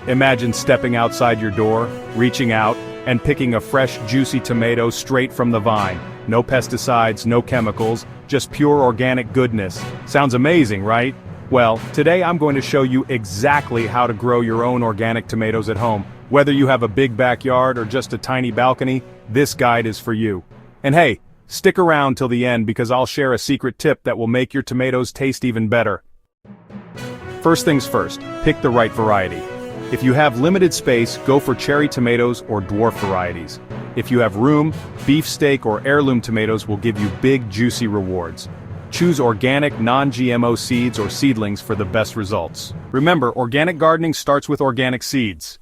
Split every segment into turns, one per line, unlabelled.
Imagine stepping outside your door, reaching out, and picking a fresh, juicy tomato straight from the vine. No pesticides, no chemicals, just pure organic goodness. Sounds amazing, right? Well, today I'm going to show you exactly how to grow your own organic tomatoes at home. Whether you have a big backyard or just a tiny balcony, this guide is for you. And hey, stick around till the end because I'll share a secret tip that will make your tomatoes taste even better. First things first, pick the right variety. If you have limited space, go for cherry tomatoes or dwarf varieties. If you have room, beefsteak or heirloom tomatoes will give you big, juicy rewards. Choose organic, non-GMO seeds or seedlings for the best results. Remember, organic gardening starts with organic seeds.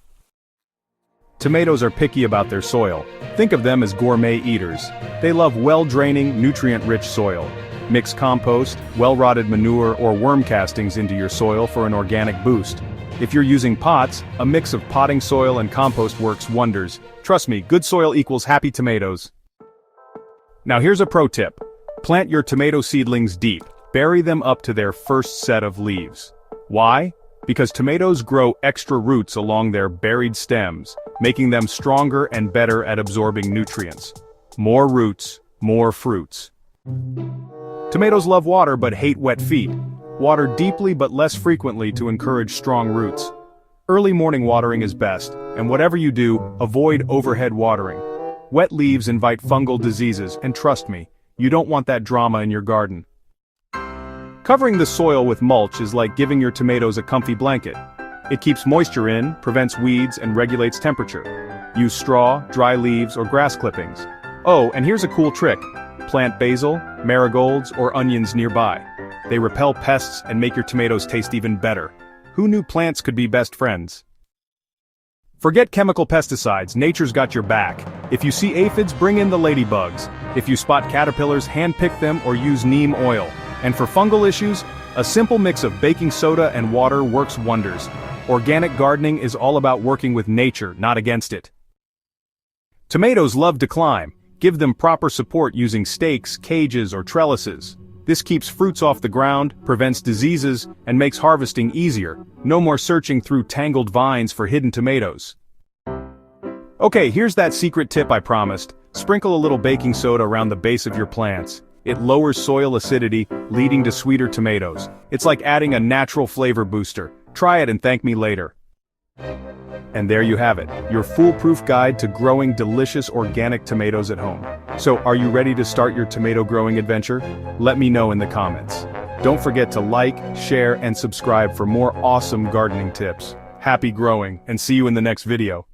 Tomatoes are picky about their soil. Think of them as gourmet eaters. They love well-draining, nutrient-rich soil. Mix compost, well-rotted manure or worm castings into your soil for an organic boost. If you're using pots, a mix of potting soil and compost works wonders. Trust me, good soil equals happy tomatoes. Now here's a pro tip. Plant your tomato seedlings deep. Bury them up to their first set of leaves. Why? Because tomatoes grow extra roots along their buried stems, making them stronger and better at absorbing nutrients. More roots, more fruits. Tomatoes love water but hate wet feet. Water deeply but less frequently to encourage strong roots. Early morning watering is best, and whatever you do, avoid overhead watering. Wet leaves invite fungal diseases, and trust me, you don't want that drama in your garden. Covering the soil with mulch is like giving your tomatoes a comfy blanket. It keeps moisture in, prevents weeds, and regulates temperature. Use straw, dry leaves, or grass clippings. Oh, and here's a cool trick. Plant basil, marigolds, or onions nearby. They repel pests and make your tomatoes taste even better. Who knew plants could be best friends? Forget chemical pesticides, nature's got your back. If you see aphids, bring in the ladybugs. If you spot caterpillars, hand-pick them or use neem oil. And for fungal issues, a simple mix of baking soda and water works wonders. Organic gardening is all about working with nature, not against it. Tomatoes love to climb. Give them proper support using stakes, cages, or trellises. This keeps fruits off the ground, prevents diseases, and makes harvesting easier. No more searching through tangled vines for hidden tomatoes. Okay, here's that secret tip I promised. Sprinkle a little baking soda around the base of your plants. It lowers soil acidity, leading to sweeter tomatoes. It's like adding a natural flavor booster. Try it and thank me later. And there you have it, your foolproof guide to growing delicious organic tomatoes at home. So, are you ready to start your tomato growing adventure? Let me know in the comments. Don't forget to like, share, and subscribe for more awesome gardening tips. Happy growing, and see you in the next video.